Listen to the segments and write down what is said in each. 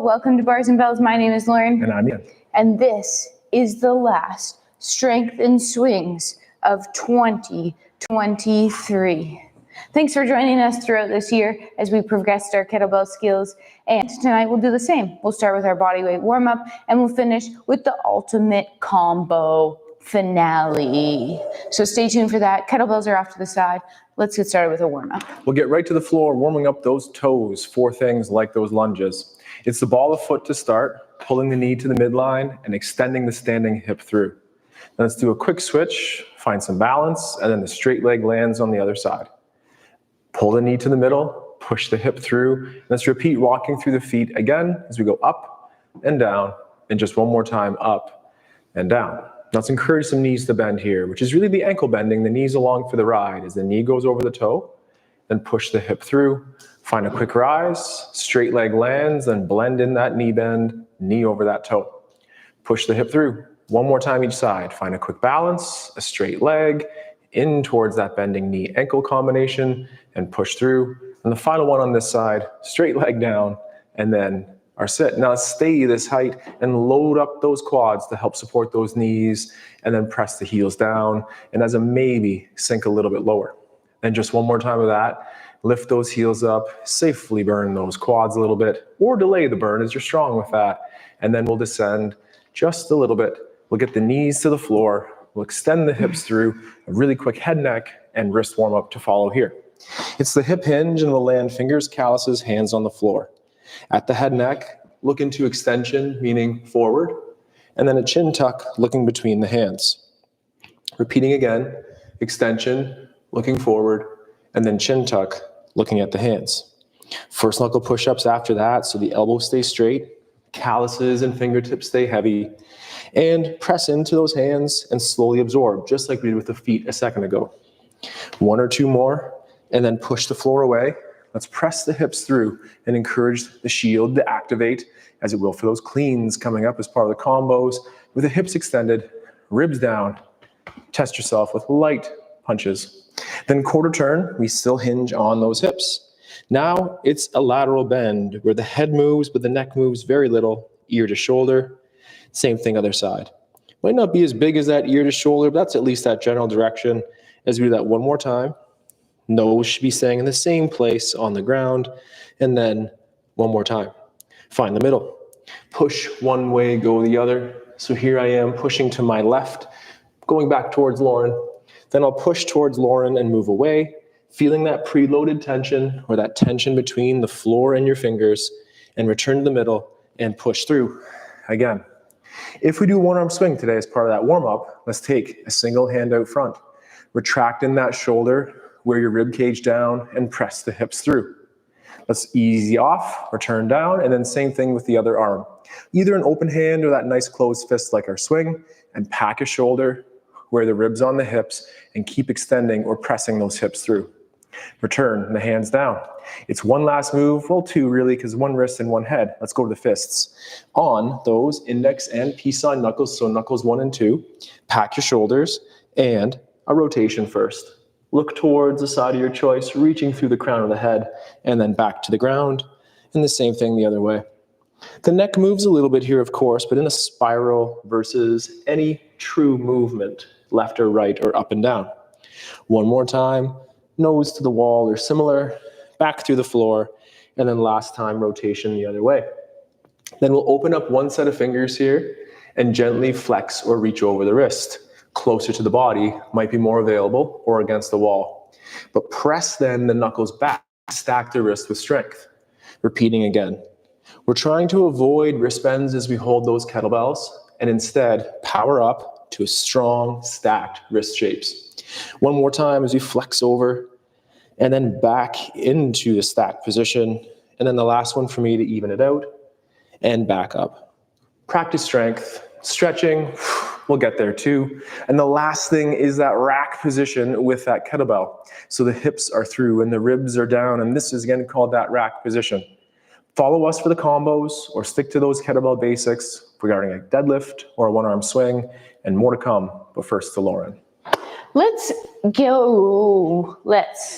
welcome to Bars and Bells. My name is Lauren. And I'm Ian. And this is the last Strength and Swings of 2023. Thanks for joining us throughout this year as we progressed our kettlebell skills. And tonight we'll do the same. We'll start with our bodyweight warm-up and we'll finish with the ultimate combo finale. So stay tuned for that. Kettlebells are off to the side. Let's get started with a warm-up. We'll get right to the floor, warming up those toes for things like those lunges. It's the ball of foot to start, pulling the knee to the midline and extending the standing hip through. Then let's do a quick switch, find some balance, and then the straight leg lands on the other side. Pull the knee to the middle, push the hip through. Let's repeat walking through the feet again as we go up and down, and just one more time, up and down. Let's encourage some knees to bend here, which is really the ankle bending, the knees along for the ride. As the knee goes over the toe, then push the hip through. Find a quick rise, straight leg lands, then blend in that knee bend, knee over that toe. Push the hip through. One more time each side. Find a quick balance, a straight leg, in towards that bending knee ankle combination, and push through. And the final one on this side, straight leg down, and then our sit. Now stay this height and load up those quads to help support those knees, and then press the heels down, and as a maybe, sink a little bit lower. And just one more time of that, lift those heels up, safely burn those quads a little bit, or delay the burn as you're strong with that. And then we'll descend just a little bit. We'll get the knees to the floor, we'll extend the hips through, a really quick head, neck, and wrist warm up to follow here. It's the hip hinge, and we'll land fingers, calluses, hands on the floor. At the head neck, look into extension, meaning forward, and then a chin tuck, looking between the hands. Repeating again, extension, looking forward, and then chin tuck, looking at the hands. First knuckle push-ups after that, so the elbows stay straight, calluses and fingertips stay heavy, and press into those hands and slowly absorb, just like we did with the feet a second ago. One or two more, and then push the floor away. Let's press the hips through and encourage the shield to activate, as it will for those cleans coming up as part of the combos. With the hips extended, ribs down, test yourself with light punches. Then quarter turn, we still hinge on those hips. Now it's a lateral bend where the head moves, but the neck moves very little, ear to shoulder. Same thing other side. Might not be as big as that ear to shoulder, but that's at least that general direction. As we do that one more time, nose should be staying in the same place on the ground. And then one more time. Find the middle. Push one way, go the other. So here I am pushing to my left, going back towards Lauren. Then I'll push towards Lauren and move away, feeling that preloaded tension or that tension between the floor and your fingers, and return to the middle and push through again. If we do one arm swing today as part of that warm up, let's take a single hand out front. Retract in that shoulder, wear your rib cage down, and press the hips through. Let's easy off, return down, and then same thing with the other arm. Either an open hand or that nice closed fist like our swing, and pack a shoulder, wear the ribs on the hips, and keep extending or pressing those hips through. Return the hands down. It's one last move, well two really, because one wrist and one head. Let's go to the fists. On those index and peace sign knuckles, so knuckles 1 and 2, pack your shoulders, and a rotation first. Look towards the side of your choice, reaching through the crown of the head, and then back to the ground, and the same thing the other way. The neck moves a little bit here, of course, but in a spiral versus any true movement, left or right or up and down. One more time, nose to the wall or similar, back through the floor, and then last time, rotation the other way. Then we'll open up one set of fingers here and gently flex or reach over the wrist. Closer to the body might be more available, or against the wall. But press then the knuckles back, stack the wrist with strength. Repeating again. We're trying to avoid wrist bends as we hold those kettlebells, and instead power up to a strong stacked wrist shapes. One more time as we flex over, and then back into the stacked position. And then the last one for me to even it out, and back up. Practice strength, stretching. We'll get there too. And the last thing is that rack position with that kettlebell. So the hips are through and the ribs are down, and this is again called that rack position. Follow us for the combos or stick to those kettlebell basics regarding a deadlift or a one-arm swing, and more to come, but first to Lauren. Let's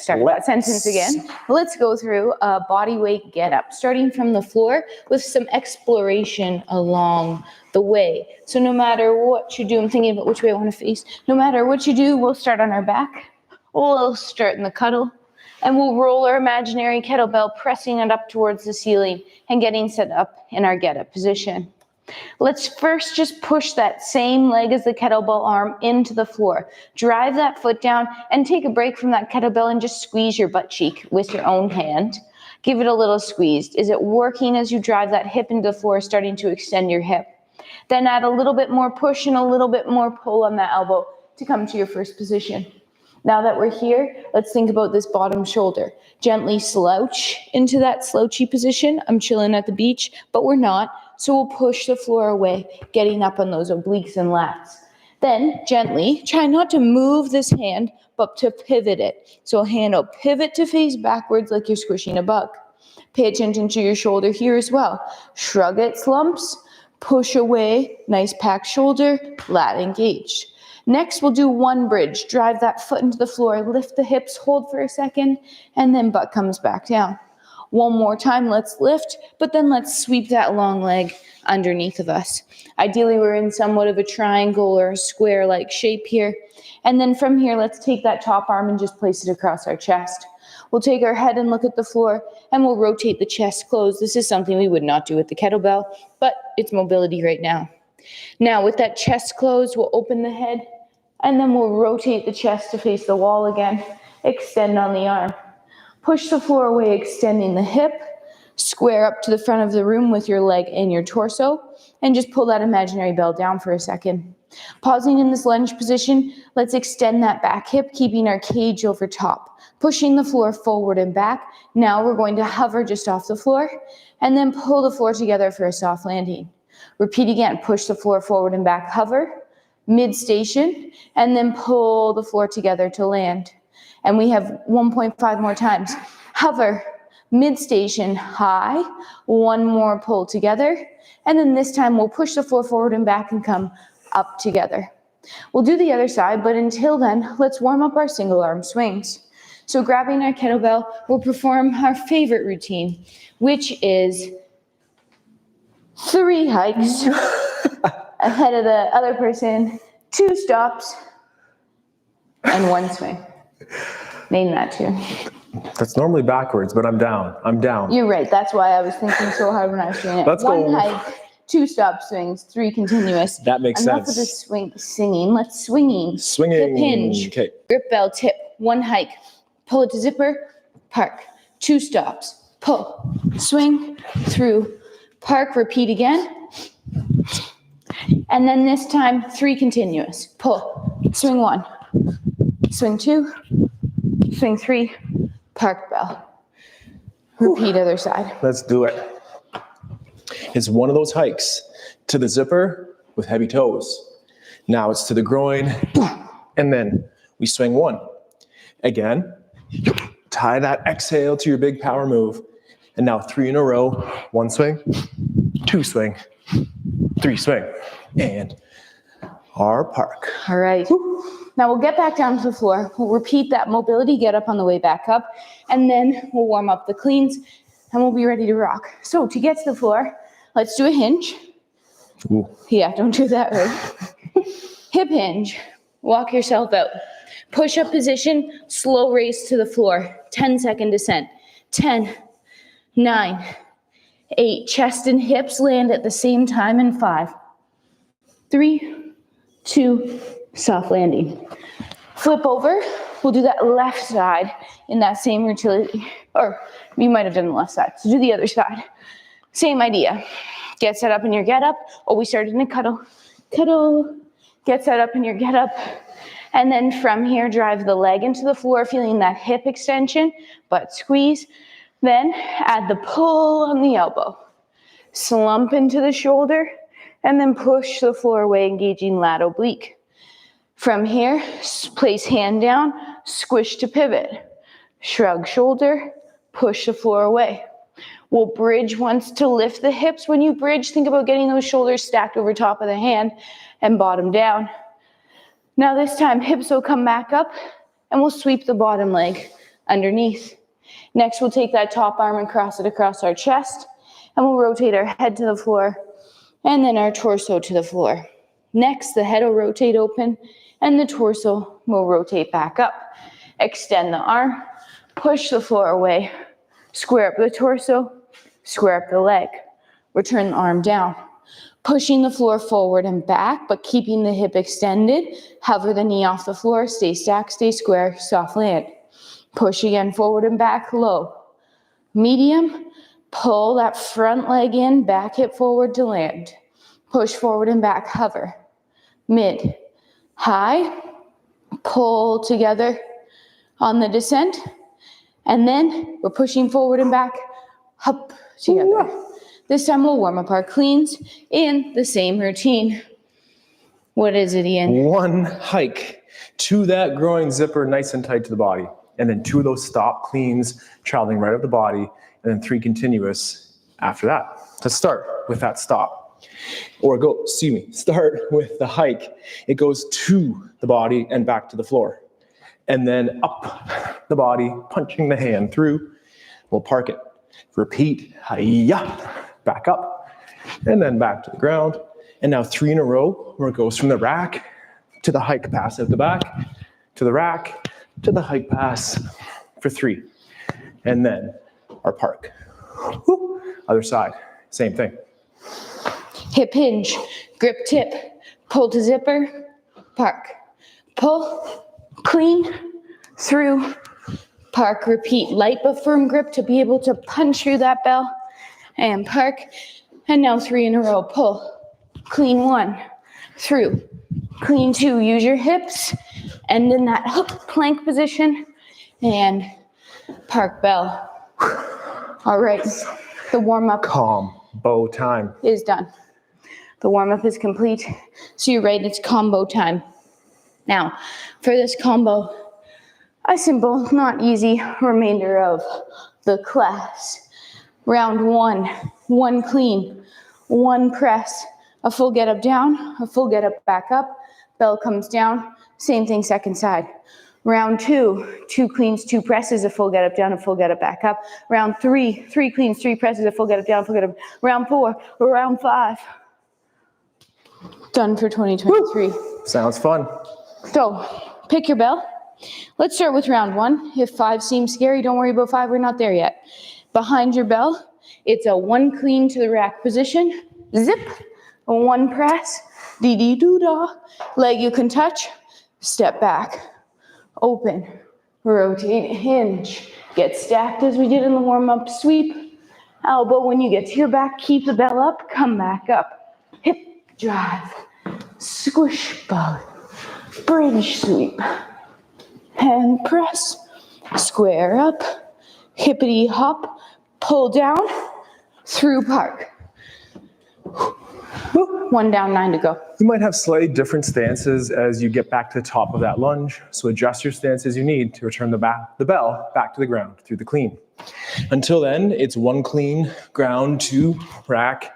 start that sentence again. Let's go through a body weight get up, starting from the floor with some exploration along the way. So no matter what you do, I'm thinking about which way I want to face. No matter what you do, we'll start on our back. We'll start in the cuddle. And we'll roll our imaginary kettlebell, pressing it up towards the ceiling and getting set up in our get up position. Let's first just push that same leg as the kettlebell arm into the floor. Drive that foot down and take a break from that kettlebell and just squeeze your butt cheek with your own hand. Give it a little squeeze. Is it working as you drive that hip into the floor, starting to extend your hip? Then add a little bit more push and a little bit more pull on that elbow to come to your first position. Now that we're here, let's think about this bottom shoulder. Gently slouch into that slouchy position. I'm chilling at the beach, but we're not. So we'll push the floor away, getting up on those obliques and lats. Then gently, try not to move this hand, but to pivot it. So hand will pivot to face backwards like you're squishing a bug. Pay attention to your shoulder here as well. Shrug it, slumps, push away, nice packed shoulder, lat engaged. Next, we'll do one bridge. Drive that foot into the floor, lift the hips, hold for a second, and then butt comes back down. One more time, let's lift, but then let's sweep that long leg underneath of us. Ideally, we're in somewhat of a triangle or a square-like shape here. And then from here, let's take that top arm and just place it across our chest. We'll take our head and look at the floor, and we'll rotate the chest closed. This is something we would not do with the kettlebell, but it's mobility right now. Now, with that chest closed, we'll open the head, and then we'll rotate the chest to face the wall again. Extend on the arm. Push the floor away, extending the hip. Square up to the front of the room with your leg and your torso, and just pull that imaginary bell down for a second. Pausing in this lunge position, let's extend that back hip, keeping our cage over top. Pushing the floor forward and back. Now we're going to hover just off the floor, and then pull the floor together for a soft landing. Repeat again, push the floor forward and back, hover, mid-station, and then pull the floor together to land. And we have 1.5 more times. Hover, mid-station, high, one more pull together, and then this time we'll push the floor forward and back and come up together. We'll do the other side, but until then, let's warm up our single arm swings. So grabbing our kettlebell, we'll perform our favorite routine, which is 3 hikes ahead of the other person, 2 stops, and 1 swing. Name that too. That's normally backwards, but I'm down. I'm down. You're right. That's why I was thinking so hard when I was doing it. Let's go. 1 hike, 2 stop swings, 3 continuous. That makes Enough sense. of the singing. Let's swinging. Swinging. Hip hinge. Okay. Grip bell tip. 1 hike. Pull it to zipper. Park. 2 stops. Pull. Swing. Through. Park. Repeat again. And then this time, 3 continuous. Pull. Swing 1. Swing 2. Swing 3. Park bell. Repeat other side. Let's do it. It's one of those hikes to the zipper with heavy toes. Now it's to the groin, and then we swing 1. Again, tie that exhale to your big power move. And now 3 in a row. 1 swing, 2 swing, 3 swing, and our park. All right. Now we'll get back down to the floor. We'll repeat that mobility, get up on the way back up, and then we'll warm up the cleans, and we'll be ready to rock. So to get to the floor, let's do a hinge. Ooh. Yeah, don't do that right. Hip hinge. Walk yourself out. Push-up position, slow raise to the floor. 10-second descent. 10, 9, 8. Chest and hips land at the same time in 5, 3, 2, soft landing. Flip over. We'll do that left side in that same utility. Or you might have done the left side. So do the other side. Same idea. Get set up in your get up. Oh, we started in a cuddle. Cuddle. Get set up in your get up. And then from here, drive the leg into the floor, feeling that hip extension, butt squeeze. Then add the pull on the elbow. Slump into the shoulder, and then push the floor away, engaging lat oblique. From here, place hand down, squish to pivot. Shrug shoulder, push the floor away. We'll bridge once to lift the hips. When you bridge, think about getting those shoulders stacked over top of the hand and bottom down. Now this time, hips will come back up and we'll sweep the bottom leg underneath. Next, we'll take that top arm and cross it across our chest, and we'll rotate our head to the floor and then our torso to the floor. Next, the head will rotate open and the torso will rotate back up. Extend the arm, push the floor away, square up the torso, square up the leg. Return the arm down. Pushing the floor forward and back, but keeping the hip extended. Hover the knee off the floor, stay stacked, stay square, soft land. Push again, forward and back, low. Medium, pull that front leg in, back hip forward to land. Push forward and back, hover. Mid, high, pull together on the descent. And then we're pushing forward and back, up together. This time we'll warm up our cleans in the same routine. What is it, Ian? One hike to that groin zipper, nice and tight to the body. And then 2 of those stop cleans, traveling right up the body. And then 3 continuous after that. Let's start with that stop. Start with the hike. It goes to the body and back to the floor. And then up the body, punching the hand through. We'll park it. Repeat, hi-ya, back up, and then back to the ground. And now 3 in a row, where it goes from the rack to the hike pass at the back, to the rack, to the hike pass for 3. And then our park. Woo. Other side, same thing. Hip hinge, grip tip, pull to zipper, park. Pull, clean, through, park, repeat. Light but firm grip to be able to punch through that bell and park. And now 3 in a row. Pull, clean 1, through, clean 2. Use your hips, and in that hook plank position, and park bell. All right, the warm-up Combo time is done. The warm-up is complete. So you're right, it's combo time. Now, for this combo, a simple, not easy remainder of the class. Round 1, 1 clean, 1 press, a full get up down, a full get up back up, bell comes down, same thing second side. Round 2, 2 cleans, 2 presses, a full get up down, a full get up back up. Round 3, 3 cleans, 3 presses, a full get up down, a full get up. Round 4, round 5. Done for 2023. sounds fun. So, pick your bell. Let's start with round 1. If 5 seems scary, don't worry about 5, we're not there yet. Behind your bell, it's a 1 clean to the rack position, zip, 1 press, dee-dee-doo-dah, leg you can touch, step back, open, rotate, hinge, get stacked as we did in the warm-up, sweep, elbow when you get to your back, keep the bell up, come back up, hip drive, squish ball, bridge sweep, hand press, square up, hippity hop, pull down, through park. 1 down, 9 to go. You might have slightly different stances as you get back to the top of that lunge, so adjust your stance as you need to return the bell back to the ground through the clean. Until then, it's 1 clean, ground, 2 rack,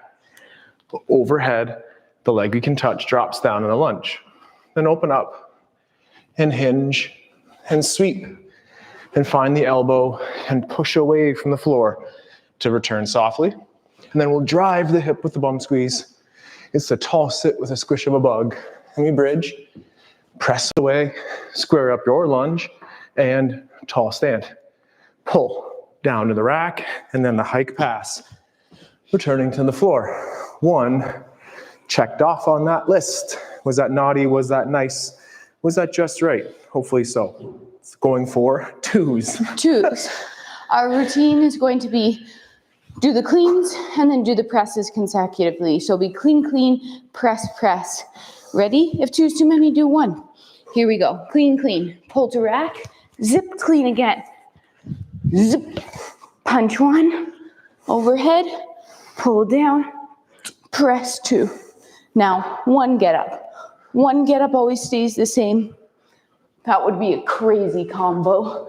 overhead, the leg you can touch drops down in the lunge. Then open up and hinge and sweep and find the elbow and push away from the floor to return softly. And then we'll drive the hip with the bum squeeze. It's a tall sit with a squish of a bug. And we bridge, press away, square up your lunge, and tall stand. Pull down to the rack, and then the hike pass. Returning to the floor. 1 checked off on that list. Was that naughty? Was that nice? Was that just right? Hopefully so. It's going for 2s. 2s. Our routine is going to be do the cleans and then do the presses consecutively. So be clean, clean, press, press. Ready? If 2's too many, do 1. Here we go. Clean, clean. Pull to rack. Zip, clean again. Zip. Punch 1. Overhead. Pull down. Press 2. Now, 1 get up. 1 get up always stays the same. That would be a crazy combo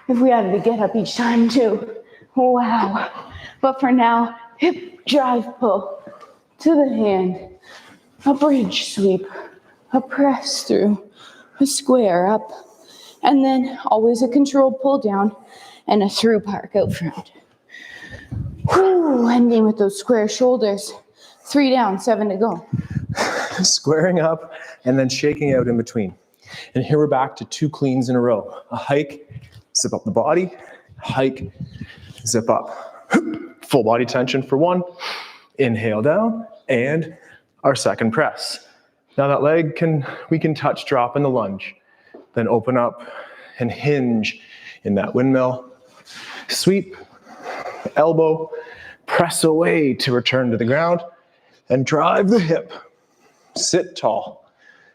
if we had to get up each time too. Wow. But for now, hip drive pull to the hand, a bridge sweep, a press through, a square up, and then always a controlled pull down and a through park out front. Whew, ending with those square shoulders. 3 down, 7 to go. Squaring up and then shaking out in between. And here we're back to 2 cleans in a row. A hike, zip up the body, hike, zip up. Full body tension for 1. Inhale down, and our second press. Now that leg we can touch drop in the lunge. Then open up and hinge in that windmill. Sweep, elbow, press away to return to the ground, and drive the hip. Sit tall,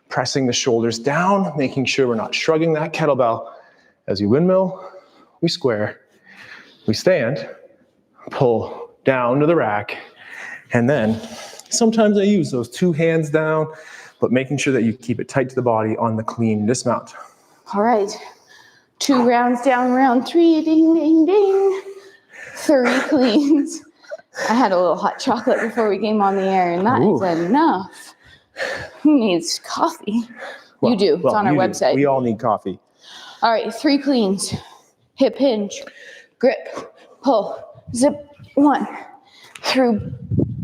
pressing the shoulders down, making sure we're not shrugging that kettlebell. As you windmill, we square, we stand, pull down to the rack, and then sometimes I use those 2 hands down, but making sure that you keep it tight to the body on the clean dismount. All right, 2 rounds down, round 3, ding, ding, ding. 3 cleans. I had a little hot chocolate before we came on the air, and that is enough. Who needs coffee? Well, you do. It's on our website. We all need coffee. All right, 3 cleans. Hip hinge, grip, pull, zip, 1. Through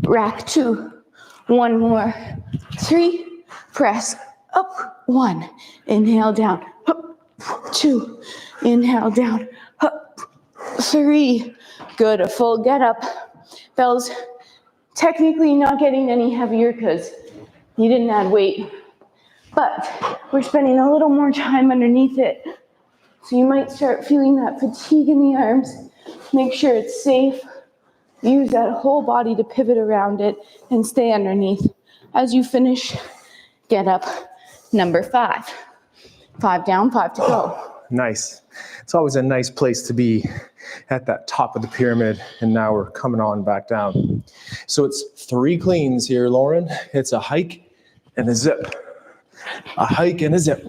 rack, 2. 1 more. 3. Press up, 1. Inhale down. Up, 2. Inhale down. Up, 3. Good. A full get up. Bell's technically not getting any heavier because you didn't add weight, but we're spending a little more time underneath it. So you might start feeling that fatigue in the arms. Make sure it's safe. Use that whole body to pivot around it and stay underneath. As you finish, get up. Number 5. 5 down, 5 to go. Nice. It's always a nice place to be at that top of the pyramid, and now we're coming on back down. So it's 3 cleans here, Lauren. It's a hike and a zip. A hike and a zip.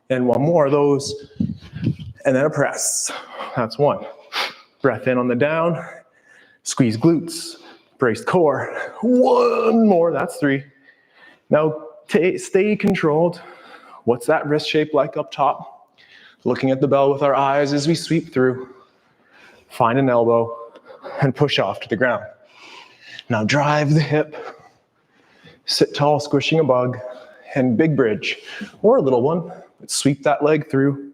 And 1 more of those, and then a press. That's 1. Breath in on the down, squeeze glutes, braced core. 1 more, that's 3. Now stay controlled. What's that wrist shape like up top? Looking at the bell with our eyes as we sweep through. Find an elbow and push off to the ground. Now drive the hip. Sit tall, squishing a bug, and big bridge, or a little one. But sweep that leg through.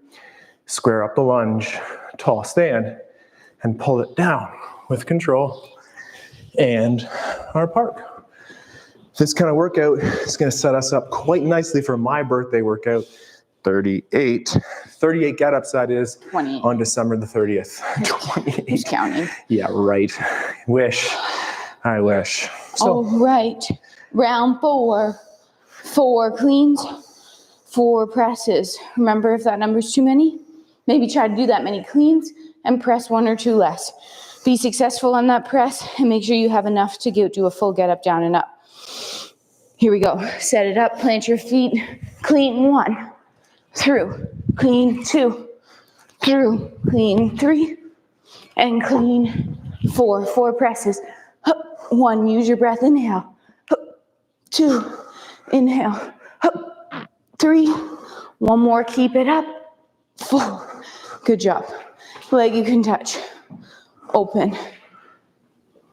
Square up the lunge, tall stand, and pull it down with control. And our park. This kind of workout is going to set us up quite nicely for my birthday workout. 38 get-ups, that is, 28. On December the 30th. 28. Who's counting? Yeah, right. I wish. So, All right, round 4. 4 cleans, 4 presses. Remember, if that number's too many, maybe try to do that many cleans and press 1 or 2 less. Be successful on that press and make sure you have enough to do a full get up, down and up. Here we go. Set it up, plant your feet, clean 1. Through, clean 2, through, clean 3, and clean 4. 4 presses. 1, use your breath, inhale. 2, inhale. 3, 1 more, keep it up. 4, good job. Leg you can touch. Open,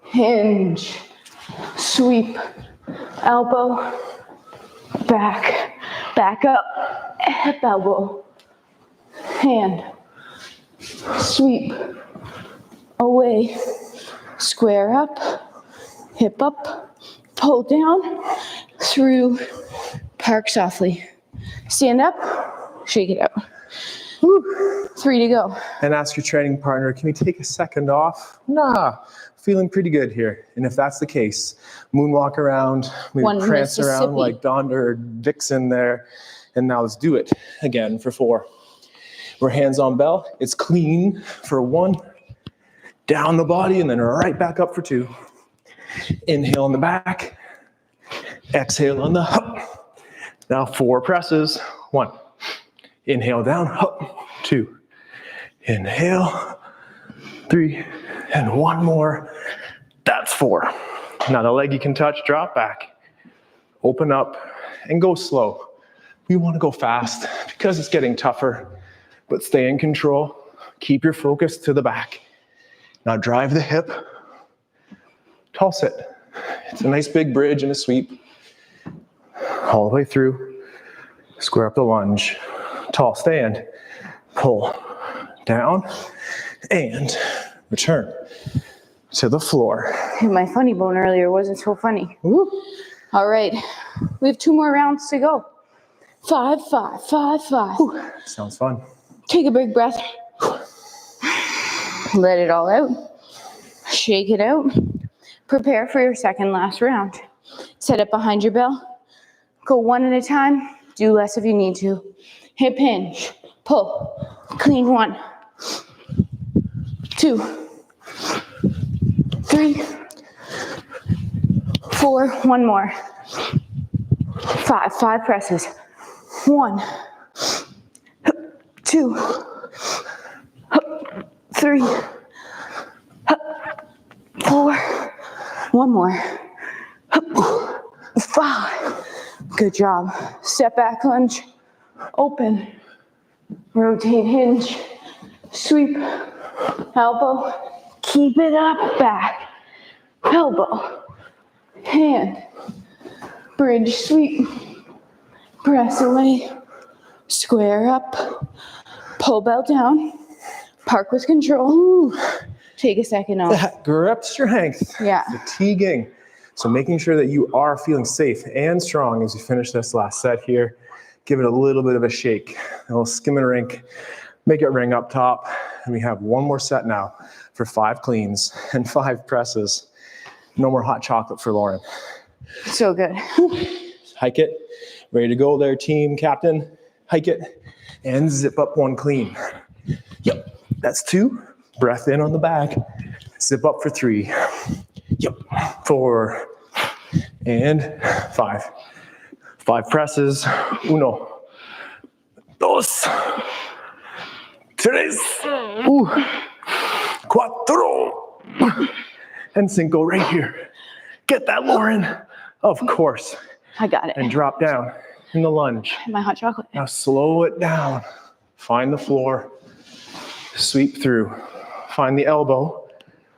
hinge, sweep, elbow, back up. Hip elbow, hand, sweep, away, square up, hip up, pull down, through, park softly. Stand up, shake it out. Woo, 3 to go. and ask your training partner, can we take a second off? Nah, feeling pretty good here. And if that's the case, moonwalk around, maybe One prance around Mississippi. like Donda or Vixen there. And now let's do it again for 4. We're hands on bell. It's clean for 1. Down the body and then right back up for 2. Inhale on the back. Exhale on the up. Now 4 presses. 1. Inhale down, up. 2. Inhale. 3. And 1 more. That's 4. Now the leg you can touch, drop back. Open up and go slow. We want to go fast because it's getting tougher, but stay in control. Keep your focus to the back. Now drive the hip. Tall sit. It's a nice big bridge and a sweep. All the way through. Square up the lunge. Tall stand. Pull down and return to the floor. My funny bone earlier wasn't so funny. Woo. All right, we have 2 more rounds to go. 5, 5, 5, 5. Sounds fun. Take a big breath. Let it all out. Shake it out. Prepare for your second last round. Set it behind your bell. Go one at a time. Do less if you need to. Hip hinge. Pull. Clean 1. 2. 3. 4. 1 more. 5. 5 presses. 1. 2. 3. 4. 1 more. 5. Good job. Step back lunge. Open. Rotate hinge. Sweep. Elbow. Keep it up. Back. Elbow. Hand. Bridge sweep. Press away. Square up. Pull belt down. Park with control. Ooh. Take a second off. That grip strength. Yeah. Fatiguing. So making sure that you are feeling safe and strong as you finish this last set here. Give it a little bit of a shake. A little skim and rink. Make it ring up top. And we have 1 more set now for 5 cleans and 5 presses. No more hot chocolate for Lauren. So good. Hike it. Ready to go there, team captain. Hike it. And zip up 1 clean. Yep. That's 2. Breath in on the back. Zip up for 3. Yep. 4. And 5. 5 presses. 1, 2, 3, 4. And 5 right here. Get that, Lauren. Of course. I got it. And drop down in the lunge. My hot chocolate. Now slow it down. Find the floor. Sweep through. Find the elbow.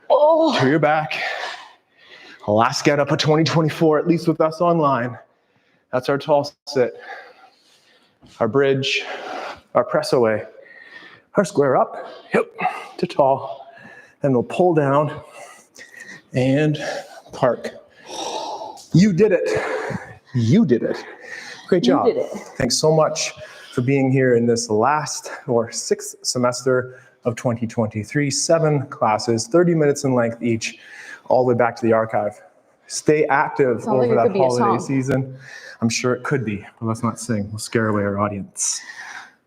Oh. To your back. Last get up of 2024, at least with us online. That's our tall sit. Our bridge. Our press away. Our square up. Hip to tall. Then we'll pull down and park. You did it. You did it. Great job. You did it. Thanks so much for being here in this last or 6th semester of 2023. 7 classes, 30 minutes in length each, all the way back to the archive. Stay active Sounds like over it that could be a holiday song. season. I'm sure it could be, but let's not sing. We'll scare away our audience.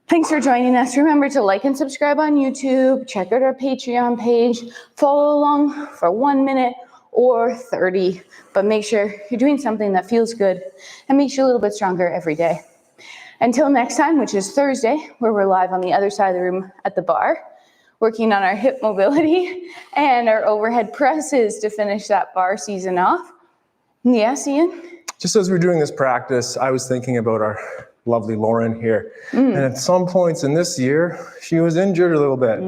Thanks for joining us. Remember to like and subscribe on YouTube. Check out our Patreon page. Follow along for 1 minute or 30. But make sure you're doing something that feels good and makes you a little bit stronger every day. Until next time, which is Thursday, where we're live on the other side of the room at the bar, working on our hip mobility and our overhead presses to finish that bar season off. Yes, Ian? Just as we're doing this practice, I was thinking about our lovely Lauren here. And at some points in this year, she was injured a little bit.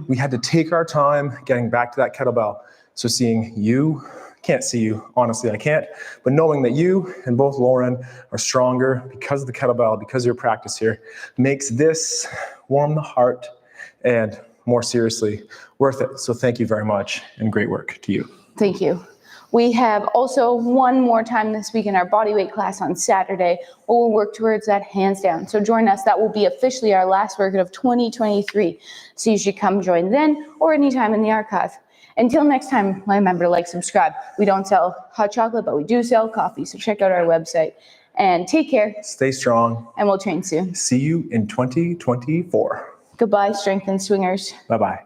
We had to take our time getting back to that kettlebell. So seeing you, can't see you, honestly I can't, but knowing that you and both Lauren are stronger because of the kettlebell, because of your practice here, makes this warm the heart and more seriously, worth it. So thank you very much and great work to you. Thank you. We have also 1 more time this week in our bodyweight class on Saturday, where we'll work towards that hands down. So join us. That will be officially our last workout of 2023. So you should come join then or anytime in the archive. Until next time, remember to like, subscribe. We don't sell hot chocolate, but we do sell coffee. So check out our website and take care. Stay strong. And we'll train soon. See you in 2024. Goodbye, strength and swingers. Bye-bye.